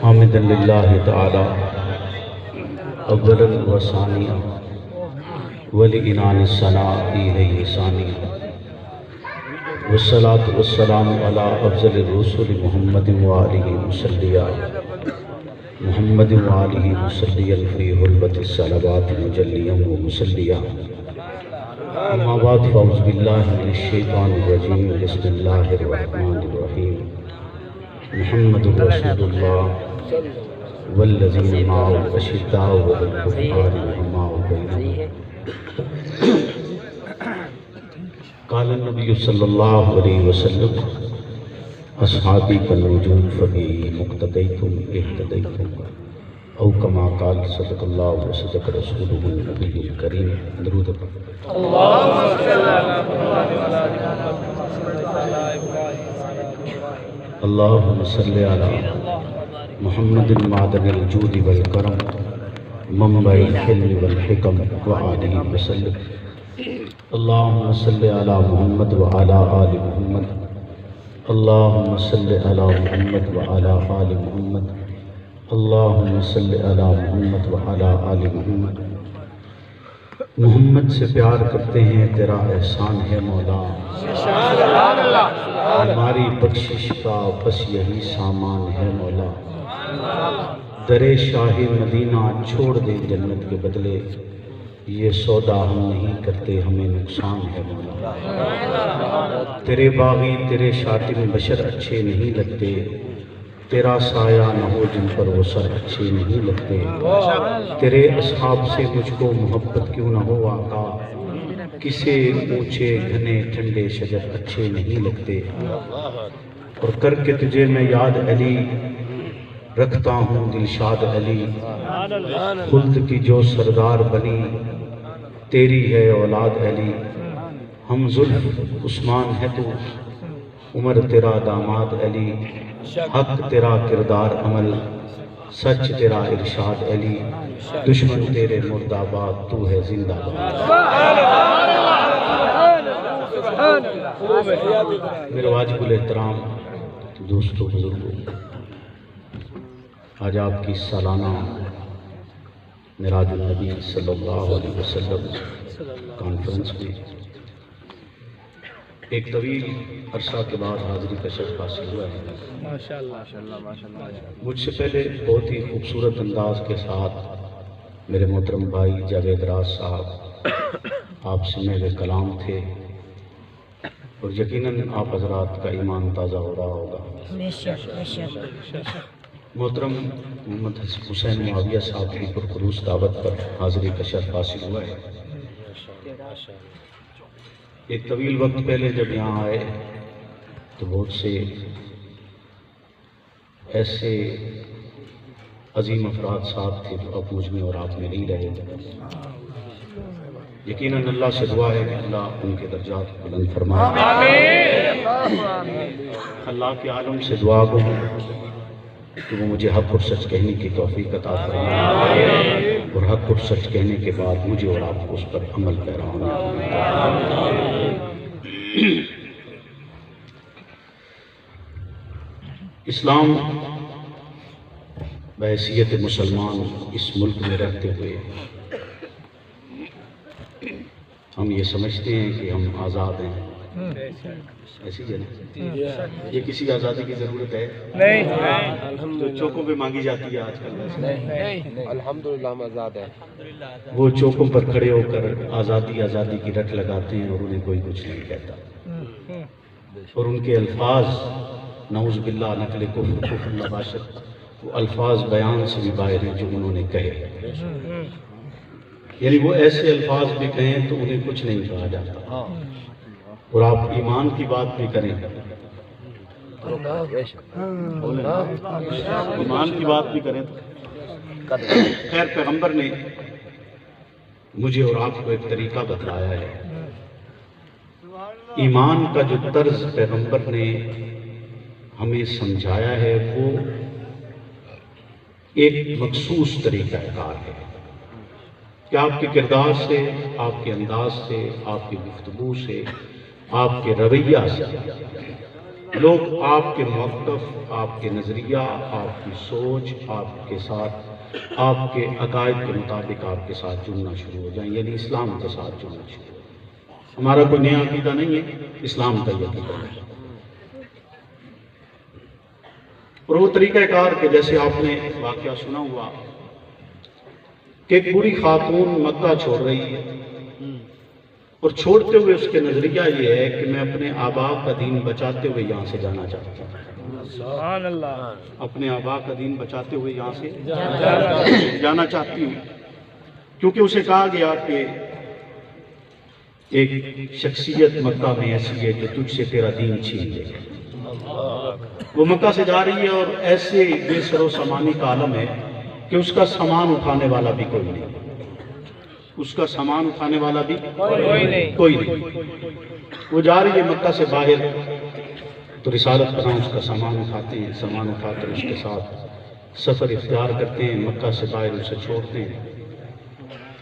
حامداً للہ تعالی اولا و ثانیا ولعنان الثناء الیہ ثانیا والصلاة والسلام علی افضل الرسل محمد وآلہ مسلیہ محمد وآلہ مسلیہ فی حلبت الصلوات مجلیہ و مسلیہ اما بعد فاعوذ باللہ من الشیطان الرجیم بسم اللہ الرحمن الرحیم محمد رسول اللہ والذین معه اشداء علی الکفار رحماء بینہم قال النبی صلی اللہ علیہ وسلم اصحابی کالنجوم فبی مقتدیتم اہتدیتم او کما قال صدق اللہ و صدق رسولہ النبی الکریم درود اللہم صلی علی محمد معدن الجود والکرم منبع الحلم والحکم وآلہ وسلم اللہم صلی علی محمد وعلی آل محمد اللہم صلی علی محمد وعلی آل محمد اللہم صلی علی محمد وعلی آل محمد محمد سے پیار کرتے ہیں تیرا احسان ہے مولا ہماری بخشش کا بس یہی سامان ہے مولا در شاہ مدینہ چھوڑ دے جنت کے بدلے یہ سودا ہم نہیں کرتے ہمیں نقصان ہے مولا تیرے باغی تیرے شاطر بشر اچھے نہیں لگتے تیرا سایہ نہ ہو جن پر وہ سر اچھے نہیں لگتے تیرے اصحاب سے مجھ کو محبت کیوں نہ ہو آقا کسے اونچے گھنے ٹھنڈے شجر اچھے نہیں لگتے اور کر کے تجھے میں یاد علی رکھتا ہوں دلشاد علی خلد کی جو سردار بنی تیری ہے اولاد علی ہم زلف عثمان ہے تو عمر تیرا داماد علی حق تیرا کردار عمل سچ تیرا ارشاد علی دشمن تیرے مرد آباد تو ہے زندہ میرے واجب الاحترام دوستو بزرگوں آج آپ کی سالانہ معراج النبی صلی اللہ علیہ وسلم کانفرنس میں ایک طویل عرصہ کے بعد حاضری کا شرف حاصل ہوا ہے مجھ سے پہلے بہت ہی خوبصورت انداز کے ساتھ میرے محترم بھائی جاوید راز صاحب آپ سنے ہوئے کلام تھے اور یقیناً آپ حضرات کا ایمان تازہ ہو رہا ہوگا محترم محمد حسین معاویہ صاحب کی پرخلوص دعوت پر حاضری کا شرف حاصل ہوا ہے ایک طویل وقت پہلے جب یہاں آئے تو بہت سے ایسے عظیم افراد صاحب تھے جو اب مجھ میں اور آپ میں نہیں رہے یقیناً اللہ سے دعا ہے کہ اللہ ان کے درجات کو بلند فرمائے اللہ کے عالم سے دعا گو کہ وہ مجھے حق اور سچ کہنے کی توفیق عطا فرمائے اور حق اور سچ کہنے کے بعد مجھے اور آپ کو اس پر عمل پیرا ہونا اسلام بحیثیت مسلمان اس ملک میں رہتے ہوئے ہم یہ سمجھتے ہیں کہ ہم آزاد ہیں ایسی جنہیں یہ کسی آزادی کی ضرورت ہے نہیں جو چوکوں پہ مانگی جاتی ہے آج کل الحمدللہ ہم آزاد ہیں وہ چوکوں پر کھڑے ہو کر آزادی آزادی کی رٹ لگاتے ہیں اور انہیں کوئی کچھ نہیں کہتا اور ان کے الفاظ نعوذ باللہ نقل کفر نباشت وہ الفاظ بیان سے بھی باہر ہیں جو انہوں نے کہے یعنی وہ ایسے الفاظ بھی کہیں تو انہیں کچھ نہیں کہا جاتا اور آپ ایمان کی بات بھی کریں ایمان کی بات بھی کریں تو خیر پیغمبر نے مجھے اور آپ کو ایک طریقہ بتلایا ہے ایمان کا جو طرز پیغمبر نے ہمیں سمجھایا ہے وہ ایک مخصوص طریقہ کار ہے کہ آپ کے کردار سے، آپ کے انداز سے، آپ کی گفتگو سے، آپ کے رویہ سے لوگ آپ کے موقف، آپ کے نظریہ، آپ کی سوچ، آپ کے ساتھ، آپ کے عقائد کے مطابق آپ کے ساتھ جڑنا شروع ہو جائیں، یعنی اسلام کے ساتھ جڑنا شروع ہو جائیں۔ ہمارا کوئی نیا عقیدہ نہیں ہے، اسلام کا یہ عقیدہ ہے۔ اور وہ طریقہ کار کہ جیسے آپ نے واقعہ سنا ہوا کہ ایک بوڑھی خاتون مکہ چھوڑ رہی ہے، اور چھوڑتے ہوئے اس کے نظریہ یہ ہے کہ میں اپنے آبا کا دین بچاتے ہوئے یہاں سے جانا چاہتا ہوں۔ سبحان اللہ۔ اپنے آبا کا دین بچاتے ہوئے یہاں سے جانا چاہتی ہوں، کیونکہ اسے کہا گیا کہ ایک شخصیت مکہ میں ایسی ہے جو تجھ سے تیرا دین چھین لے گا۔ وہ مکہ سے جا رہی ہے اور ایسے بے سر و سامانی کا عالم ہے کہ اس کا سامان اٹھانے والا بھی کوئی نہیں، اس کا سامان اٹھانے والا بھی کوئی نہیں۔ وہ جا رہی ہے مکہ سے باہر، تو رسالت پناہ اس کا سامان اٹھاتے ہیں، سامان اٹھا کر اس کے ساتھ سفر اختیار کرتے ہیں، مکہ سے باہر اسے چھوڑتے ہیں۔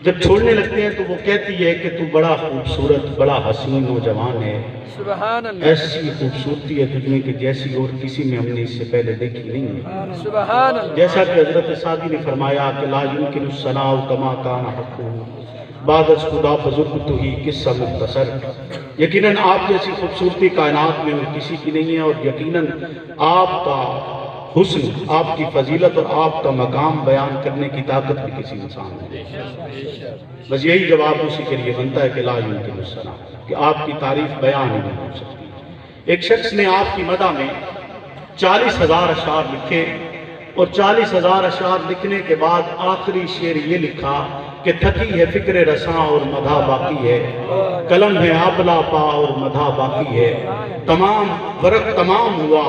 جب چھوڑنے لگتے ہیں تو وہ کہتی ہے کہ تو بڑا خوبصورت، بڑا حسین نوجوان ہے، سبحان اللہ۔ ایسی خوبصورتی ہے تجھ میں کہ جیسی اور کسی میں ہم نے اس سے پہلے دیکھی نہیں ہے۔ سبحان اللہ۔ جیسا کہ حضرت سعدی نے فرمایا کہ لا یمکن الثناء کما کان حقہ بعد از خدا بزرگ تو ہی قصہ مختصر۔ یقیناً آپ جیسی خوبصورتی کائنات میں اور کسی کی نہیں ہے، اور یقیناً آپ کا حسن، آپ کی فضیلت اور آپ کا مقام بیان کرنے کی طاقت بھی کسی انسان میں نہیں۔ بس یہی جواب اسی کے لیے بنتا ہے کہ لا یمکن الثناء، کہ آپ کی تعریف بیان ہی نہیں ہو سکتی۔ ایک شخص نے آپ کی مدح میں 40,000 اشعار لکھے، اور 40,000 اشعار لکھنے کے بعد آخری شعر یہ لکھا کہ تھکی ہے فکر رساں اور مدح باقی ہے، قلم ہے آبلا پا اور مدح باقی ہے، تمام ورق تمام ہوا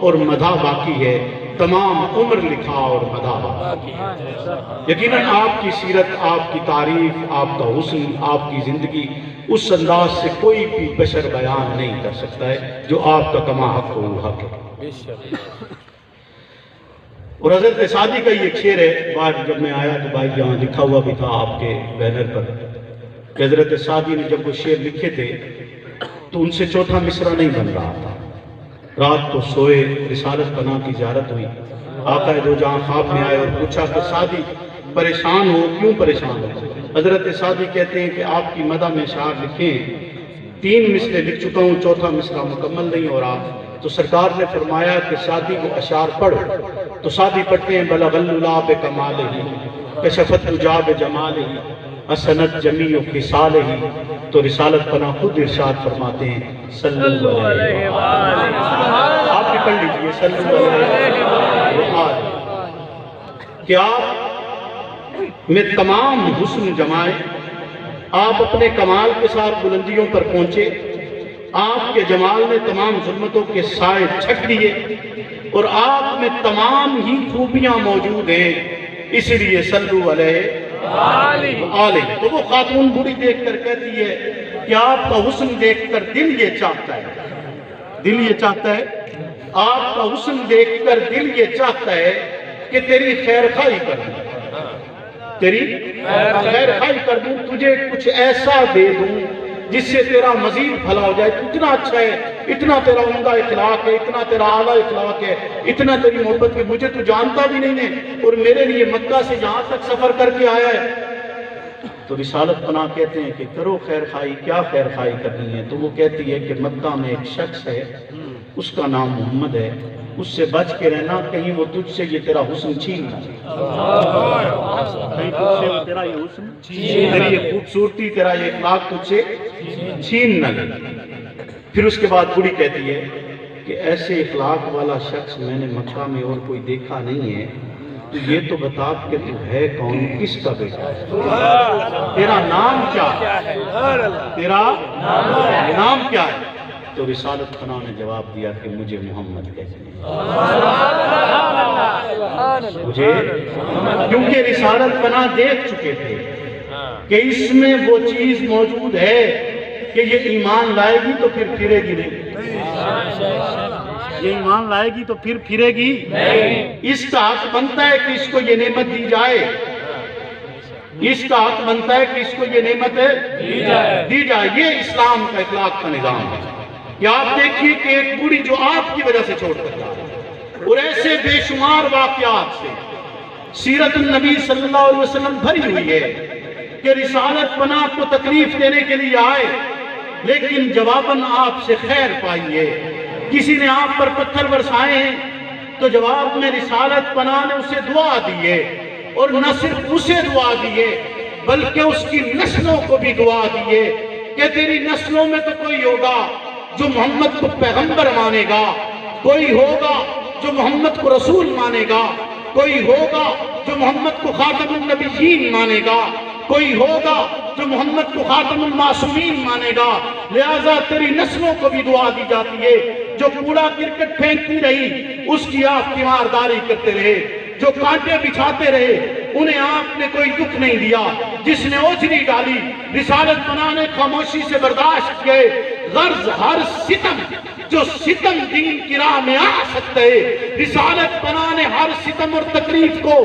اور مدح باقی ہے، تمام عمر لکھا اور مدح باقی ہے۔ یقیناً آپ کی سیرت، آپ کی تعریف، آپ کا حسن، آپ کی زندگی اس انداز سے کوئی بھی بشر بیان نہیں کر سکتا ہے جو آپ کا کما حق ہو حق ہے۔ اور حضرت سعدی کا یہ ایک شعر ہے، بعد جب میں آیا تو بھائی یہاں لکھا ہوا بھی تھا آپ کے بینر پر کہ حضرت سعدی نے جب وہ شعر لکھے تھے تو ان سے چوتھا مصرع نہیں بن رہا تھا۔ رات کو سوئے، رسالت پناہ کی زیارت ہوئی، آقا دو جہاں خواب میں آئے اور پوچھا کہ سعدی پریشان ہو، کیوں پریشان ہو؟ حضرت سعدی کہتے ہیں کہ آپ کی مدح میں اشعار لکھے، 3 مصرے لکھ چکا ہوں، چوتھا مصرع مکمل نہیں ہو رہا۔ تو سرکار نے فرمایا کہ سعدی کو اشعار پڑھ، تو سعدی پڑھتے ہیں بلغ العلا بکمالہ کشفت الجا بجمالہ حسنت جمیع خصالہ۔ تو رسالت پناہ خود ارشاد فرماتے ہیں صلی اللہ علیہ وآلہ، آپ بھی پڑھ لیجئے صلی اللہ علیہ وآلہ، کہ آپ میں تمام حسن جمائے، آپ اپنے کمال کے ساتھ بلندیوں پر پہنچے، آپ کے جمال نے تمام ظلمتوں کے سائے چھک دیے، اور آپ میں تمام ہی خوبیاں موجود ہیں، اس لیے صلو علیہ وآلہ۔ تو وہ خاتون بوڑھی دیکھ کر کہتی ہے کہ آپ کا حسن دیکھ کر دل یہ چاہتا ہے، دل یہ چاہتا ہے، آپ کا حسن دیکھ کر دل یہ چاہتا ہے کہ تیری خیر خواہی کر دوں، تیری خیر خواہی کر دوں، تجھے کچھ ایسا دے دوں جس سے تیرا مزید بھلا ہو جائے۔ تو اتنا اچھا ہے، اتنا تیرا عمدہ اخلاق ہے، اتنا تیرا اعلیٰ اخلاق ہے، اتنا تیری محبت ہے، مجھے تو جانتا بھی نہیں ہے اور میرے لیے مکہ سے یہاں تک سفر کر کے آیا ہے۔ تو رسالت پناہ کہتے ہیں کہ کرو خیر خواہی، کیا خیر خواہی کرنی ہے؟ تو وہ کہتی ہے کہ مکہ میں ایک شخص ہے، اس کا نام محمد ہے، اس سے بچ کے رہنا، کہیں وہ تجھ سے یہ تیرا حسن چھین نہ لے، کہیں تجھ سے وہ تیرا یہ حسن، تیری یہ خوبصورتی، تیرا یہ اخلاق تجھ سے چھین نہ لے۔ پھر اس کے بعد بوڑھی کہتی ہے کہ ایسے اخلاق والا شخص میں نے مکہ میں اور کوئی دیکھا نہیں ہے، تو یہ تو بتا کہ تو ہے کون، کس کا بیٹا ہے، تیرا نام کیا ہے، تیرا نام کیا ہے؟ تو رسالت پناہ نے جواب دیا کہ مجھے محمد کہتے ہیں، مجھے، کیونکہ رسالت پناہ دیکھ چکے تھے کہ اس میں وہ چیز موجود ہے کہ یہ ایمان لائے گی تو پھر پھرے گی نہیں، یہ ایمان لائے گی تو پھر پھرے گی نہیں۔ اس کا حق بنتا ہے کہ اس کو یہ نعمت دی جائے، اس کا حق بنتا ہے کہ اس کو یہ نعمت دی جائے۔ یہ اسلام کا اخلاق کا نظام ہے کہ آپ دیکھیے کہ ایک بوڑھی جو آپ کی وجہ سے چھوڑ کر جائے، اور ایسے بے شمار واقعات سے سیرت النبی صلی اللہ علیہ وسلم بھری ہوئی ہے کہ رسالت پناہ کو تکلیف دینے کے لیے آئے، لیکن جواباً آپ سے خیر پائی ہے۔ کسی نے آپ پر پتھر برسائے ہیں تو جواب میں رسالت پناہ نے اسے دعا دی ہے، اور نہ صرف اسے دعا دی ہے بلکہ اس کی نسلوں کو بھی دعا دی ہے کہ تیری نسلوں میں تو کوئی ہوگا جو محمد کو پیغمبر مانے گا، کوئی ہوگا جو محمد کو رسول مانے گا، کوئی ہوگا جو محمد کو خاتم النبیین مانے گا، کوئی ہوگا جو محمد کو خاتم المعصومین مانے گا۔ لہذا تیری نسلوں کو بھی دعا دی جاتی ہے، جو کوڑا کرکٹ پھینکتی رہی اس کی آپ تیمارداری کرتے رہے، جو کانٹے بچھاتے رہے انہیں آپ نے کوئی دکھ نہیں دیا، جس نے اوجری ڈالی رسالت پناہ نے خاموشی سے برداشت کیے۔ غرض ہر ستم جو ستم دین کی راہ میں آ سکتے، رسالت پناہ نے ہر ستم اور تکلیف کو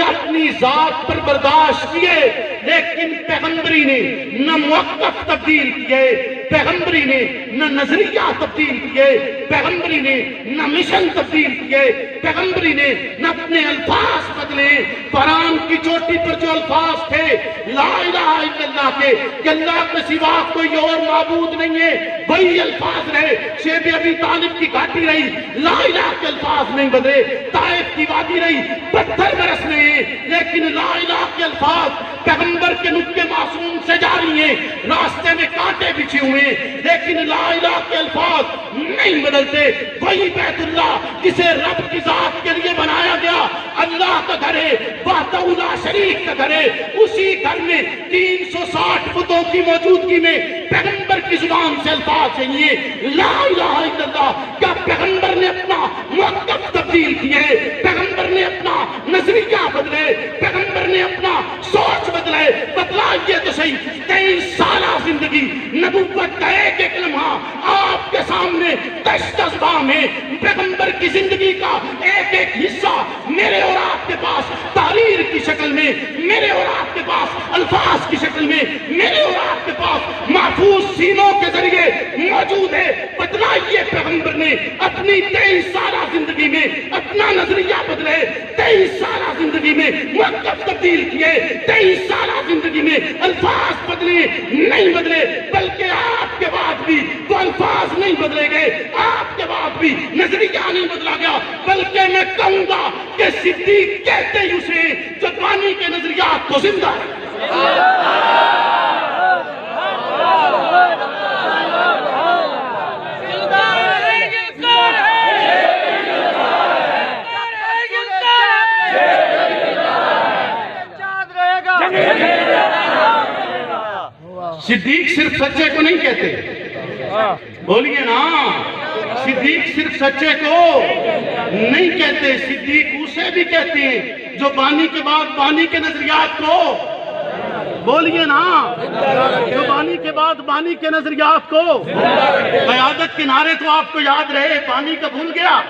اپنی ذات پر برداشت کیے، لیکن پیغمبری نے نہ موقف تبدیل کیے، پیغمبری نے نہ نظریہ تبدیل کیے، پیغمبری نے نہ مشن تبدیل کیے، پیغمبری نے نہ اپنے الفاظ بدلے۔ قرآن کی چوٹی پر جو الفاظ تھے لا الہ الا اللہ کے، کہ اللہ کے سوا کوئی اور معبود نہیں ہے، وہی الفاظ رہے۔ شیب ابی طالب کی گھاٹی رہی، لا الہ کے الفاظ نہیں بدلے۔ طائف کی وادی رہی، پتھر برس رہے ہیں، لیکن لا الہ کے الفاظ پیغمبر کے نطق معصوم سے جاری ہیں۔ راستے میں کانٹے بچھے ہوئے ہیں، لیکن لا الہ کے الفاظ نہیں بدلتے۔ وہی بیت اللہ جسے رب کی ذات کے لیے بنایا گیا، اللہ کا گھر ہے، وحدہ لا شریک کا گھر ہے، اسی گھر میں 360 بتوں کی موجودگی میں پیغمبر کی زبان سے الفاظ چاہیے لا الہ الا اللہ۔ کیا پیغمبر نے اپنا موقف تبدیل کیے؟ پیغمبر نے اپنا نظریہ بدلے، پیغمبر نے اپنا سوچ بدلے؟ بتلائیے تو صحیح، 23 سالہ زندگی نبوت کا ایک ایک لمحہ آپ کے سامنے دستام ہے۔ پیغمبر کی زندگی کا ایک ایک حصہ میرے اور آپ کے پاس تحریر کی شکل میں، میرے اور آپ کے پاس الفاظ کی شکل میں، میرے اور آپ کے پاس محفوظ سینوں کے ذریعے موجود ہے۔ بتلائیے پیغمبر نے اپنی 23 سالہ زندگی میں اپنا نظریہ بدلے، 23 سالہ زندگی میں موقف تبدیل کیے، 23 سالہ زندگی میں الفاظ بدلے نہیں بدلے، بلکہ آپ کے بعد بھی وہ الفاظ نہیں بدلے گئے، آپ کے بعد بھی نظریہ نہیں بدلا گیا، بلکہ میں کہوں گا کہ صدیق کہتے ہی اسے جو بانی کے نظریات کو زندہ ہے۔ صدیق صرف سچے کو نہیں کہتے، بولیے نا، صدیق صرف سچے کو نہیں کہتے، صدیق اسے بھی کہتے ہیں جو بانی کے بعد بانی کے نظریات کو، بولیے نا، جو بانی کے بعد بانی کے نظریات کو۔ قیادت کے نعرے تو آپ کو یاد رہے، بانی کا بھول گیا،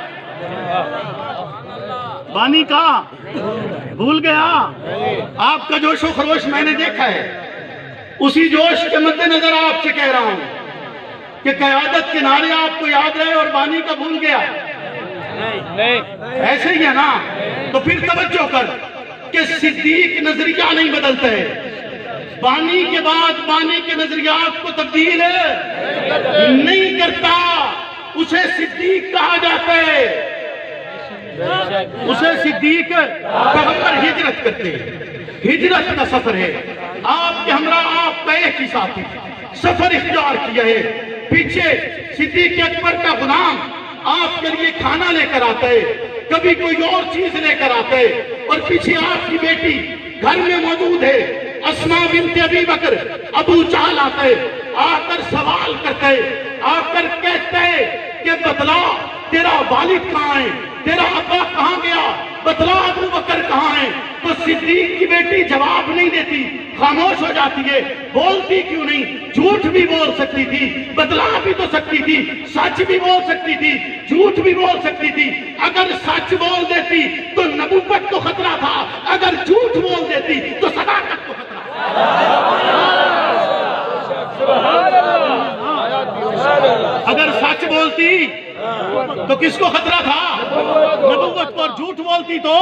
بانی کا بھول گیا۔ آپ کا جوش و خروش میں نے دیکھا ہے، اسی جوش کے مد نظر آپ سے کہہ رہا ہوں کہ قیادت کے نعرے آپ کو یاد رہے اور بانی کا بھول گیا، ایسے ہی ہے نا؟ تو پھر توجہ کر کہ صدیق نظریہ نہیں بدلتا ہے، بانی کے بعد بانی کے نظریات کو تبدیل نہیں کرتا، اسے صدیق کہا جاتا ہے، اسے صدیق۔ پیغمبر ہجرت کرتے ہیں، ہجرت کا سفر ہے، آپ کے ہمراہ آپ کا ایک ہی ساتھی سفر اختیار کیا ہے، پیچھے صدیق اکبر کا غلام آپ کے لیے کھانا لے کر آتا ہے، کبھی کوئی اور چیز لے کر آتا ہے، اور پیچھے آپ کی بیٹی گھر میں موجود ہے، اسماء بنت ابی بکر۔ ابو جہل آتا ہے، آ کر سوال کرتا ہے، آ کر کہتا ہے کہ بتلا تیرا والد کہاں ہے، تیرا ابا کہاں گیا؟ بتلا ابو بکر کہاں ہیں؟ تو صدیق کی بیٹی جواب نہیں دیتی، خاموش ہو جاتی ہے. بولتی کیوں نہیں؟ جھوٹ بھی بول سکتی تھی، بتلا بھی تو سکتی تھی، سچ بھی بول سکتی تھی، جھوٹ بھی بول سکتی تھی. اگر سچ بول دیتی تو نبوت کو خطرہ تھا، اگر جھوٹ بول دیتی تو صداقت کو خطرہ تھا. اگر سچ بولتی تو کس کو خطرہ تھا؟ نبوت کو. اور جھوٹ بولتی تو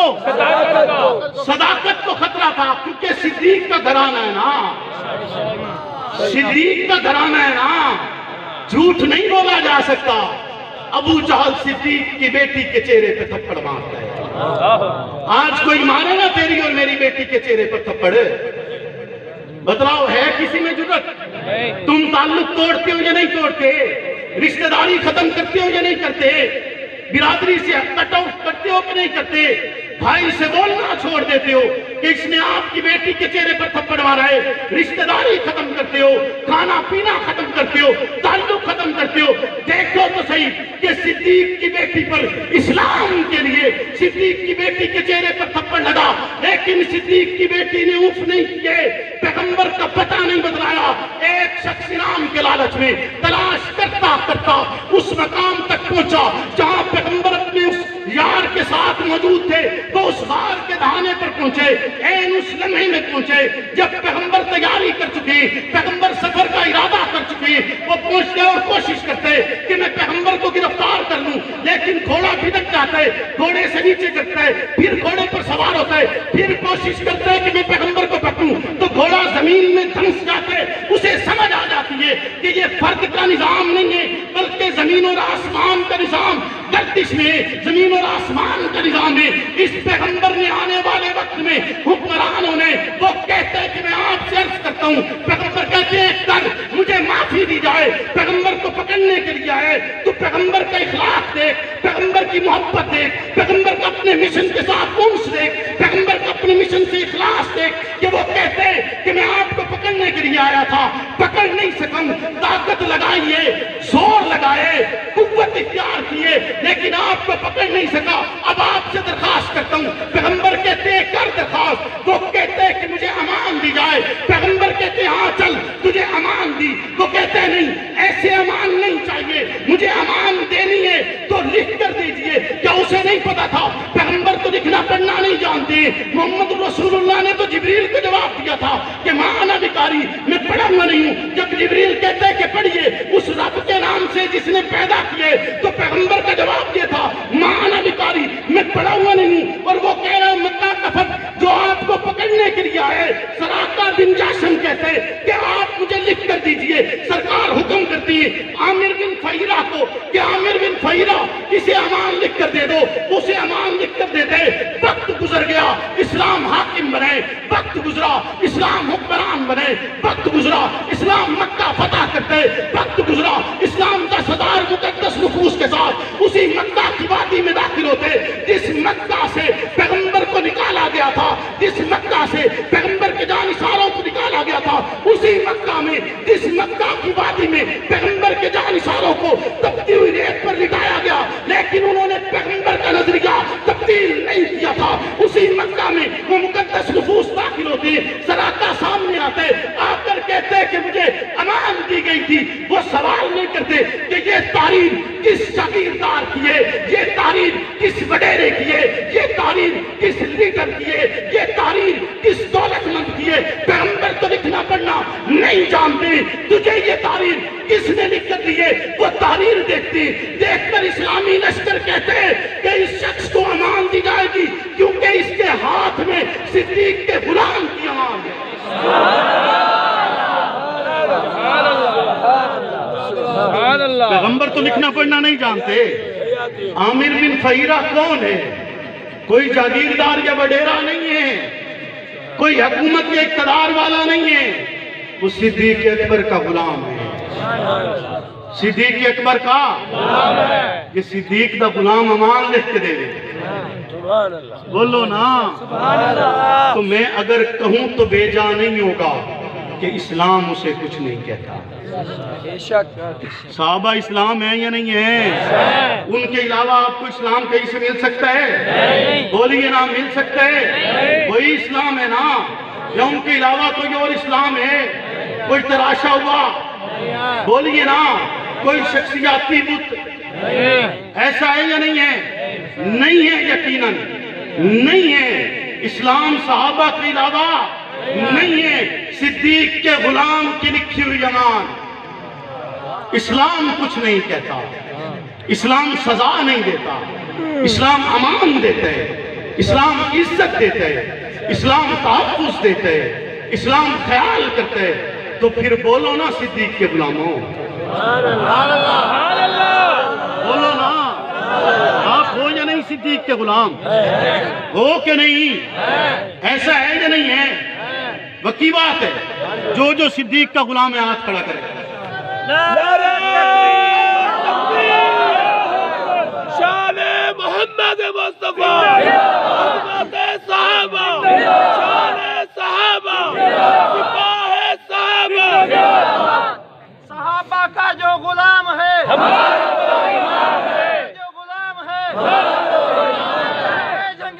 صداقت کو خطرہ تھا. کیونکہ صدیق کا گھرانہ ہے نا، صدیق کا گھرانہ ہے نا، جھوٹ نہیں بولا جا سکتا. ابو جہل صدیق کی بیٹی کے چہرے پہ تھپڑ مارتا ہے. آج کوئی مارے نا تیری اور میری بیٹی کے چہرے پر تھپڑ؟ بتلاؤ ہے کسی میں جرت؟ تم تعلق توڑتے ہو یا نہیں توڑتے؟ رشتہ داری ختم کرتے ہو یا نہیں کرتے؟ برادری سے کٹ آؤٹ کرتے ہو کہ نہیں کرتے؟ بھائی سے بولنا چھوڑ دیتے ہو کہ اس نے آپ کی بیٹی کے چہرے پر تھپڑ مارا ہے. رشتہ داری ختم کرتے ہو، کھانا پینا ختم کرتے ہو، تعلق ختم کرتے ہو. دیکھو تو صحیح کہ صدیق کی بیٹی پر اسلام کے لیے صدیق کی بیٹی کے چہرے پر تھپڑ لگا، لیکن صدیق کی بیٹی نے اف نہیں کیے، پیغمبر کا پتہ نہیں بتلایا. ایک شخص نام کے لالچ میں تلاش کرتا کرتا اس مقام تک پہنچا جہاں پیغمبر اپنے اس یار کے ساتھ موجود تھے. وہ اس غار کے دہانے پر پہنچے، این اس لمحے میں پہنچے جب پیغمبر تیاری کر چکے، پیغمبر سفر کا ارادہ کر چکے. وہ پہنچتے اور کوشش کرتے کہ میں پیغمبر کو گرفتار کر لوں، لیکن گھوڑا بھٹک جاتا ہے، گھوڑے سے نیچے کرتا ہے، پھر گھوڑے پر سوار ہوتا ہے، پھر کوشش کرتا ہے کہ میں پیغمبر کو پکڑوں تو گھوڑا زمین میں دھنس جاتا ہے. اسے سمجھ آ جاتی ہے کہ یہ فرد کا نظام نہیں ہے بلکہ زمین اور آسمان کا نظام گردش میں، زمین اور آسمان کا نظام ہے. اس پیغمبر نے آنے والے وقت میں حکمرانوں نے وہ کہتے ہیں کہ میں آپ سے عرض کرتا ہوں، پیغمبر کہتے ہیں کر مجھے معافی دی جائے. پیغمبر کو پکڑنے کے لیے آئے تو پیغمبر کا اخلاق دیکھ، پیغمبر کی محبت دیکھ، پیغمبر کا اپنے مشن کے ساتھ انس دیکھ، پیغمبر کا اپنے مشن سے اخلاص دیکھ کہ وہ کہتے ہیں کہ میں آپ کو پکڑنے کے لیے آیا تھا، پکڑ نہیں سکم، طاقت لگائیے، زور لگائے، قوت اختیار کیے، لیکن آپ کو پکڑ نہیں سکا. اب آپ سے درخواست کرتا ہوں. پیغمبر کہتے ہیں کر درخواست، وہ کہتے ہیں کہ مجھے امان دی جائے. پیغمبر کہتے ہیں ہاں چل تجھے امان دی. وہ کہتے ہیں نہیں، ایسے امان نہیں چاہیے، مجھے امان دینی ہے تو لکھ کر دیجئے. کیا اسے نہیں پتا تھا؟ پیغمبر تو لکھنا پڑھنا نہیں جانتے. محمد رسول اللہ نے تو جبریل کو جواب دیا تھا کہ ماں انا بکاری، میں پڑھا ہوا نہیں ہوں. جب جبریل کہتے ہیں کہ پڑھیے اس رب کے نام سے جس نے پیدا کیے، تو پیغمبر کا جواب یہ تھا ماں انا بکاری، میں پڑھا ہوا نہیں ہوں. اور وہ کہہ رہا مکہ کا فرد جو آپ کو پکڑنے کے لیے آئے، سراقہ بن جاشم کہتے ہیں کہ آپ مجھے لکھ کر دیجئے. سرکار حکم کرتی ہے عامر بن فہیرہ کو کہ عامر بن فہیرہ اسے امان لکھ کر دے دو. اسے امان لکھ کر دے دے. وقت گزر گیا، اسلام حاکم بنے. وقت گزرا، اسلام حکمران بنے. وقت گزرا، اسلام مکہ فتح کرتے. وقت گزرا، اسلام 10,000 مقدس نفوس کے ساتھ اسی مکہ کی وادی میں داخل ہوتے جس مکہ سے پیغمبر کو نکالا گیا تھا، جس مکہ سے پیغمبر کے جانثاروں کو نکالا گیا تھا. اسی مکہ میں، جس مکہ کی وادی میں پیغمبر کے جانثاروں کو تپتی ہوئی ریت پر لٹایا گیا، لیکن انہوں نے پیغمبر کا نظریہ تبدیل نہیں کیا تھا. اسی مکہ میں وہ مقدس نفوس داخل ہوتے، سراقہ سامنے آتے، آ کر کہتے کہ مجھے امان دی گئی تھی. وہ سوال نہیں کرتے کہ یہ تعریف کس جاگیردار کی ہے، یہ تعریف کس وڈیرے کی ہے، یہ تعریف کس لیڈر کی ہے، یہ تعریف کس دولت مند کی ہے. پیغمبر تو لکھنا پڑھنا نہیں جانتے. تجھے یہ تعریف کس نے لکھ کر دی ہے؟ وہ تحریر دیکھتی. دیکھ کر اسلامی لشکر کہتے ہیں کہ اس شخص کو امان دی جائے گی کیونکہ اس کے ہاتھ میں صدیق کے غلام کی امان ہے. پیغمبر تو لکھنا پڑھنا نہیں جانتے. عامر بن فہیرہ کون ہے؟ کوئی جاگیردار یا وڈیرا نہیں ہے، کوئی حکومت یا اقتدار والا نہیں ہے. وہ صدیق اکبر کا غلام ہے. صدیق اکبر کا یہ صدیق دا غلام امان لکھ کے دے دے. بولو نا. تو میں اگر کہوں تو بے جا نہیں ہوگا. کہ اسلام اسے کچھ نہیں کہتا۔ بے شک صحابہ اسلام ہیں یا نہیں ہیں؟ ان کے علاوہ آپ کو اسلام کہیں سے مل سکتا ہے؟ بولیے نا، مل سکتا ہے؟ وہی اسلام ہے نا، یا ان کے علاوہ کوئی اور اسلام ہے؟ کوئی تراشا ہوا، بولیے نا، کوئی شخصیاتی بت ایسا ہے یا نہیں ہے؟ نہیں ہے، یقیناً نہیں ہے۔ اسلام صحابہ کے علاوہ نہیں ہے، صدیق کے غلام کی لکھی ہوئی امان۔ اسلام کچھ نہیں کہتا، اسلام سزا نہیں دیتا، اسلام امان دیتا ہے، اسلام عزت دیتا ہے، اسلام تحفظ دیتا ہے، اسلام خیال کرتا ہے۔ تو پھر بولو نا صدیق کے غلاموں، بولو نا، آپ ہو یا نہیں صدیق کے غلام؟ ہو کہ نہیں؟ ایسا ہے یا نہیں ہے؟ وکی بات ہے، جو صدیق کا غلام ہے ہاتھ کھڑا کرے۔ شان محمد مصطفیٰ، حضرت صحابہ، شان صحابہ، سپاہ صحابہ، صحابہ کا جو غلام ہے، ہمارا امام ہے، جو غلام ہے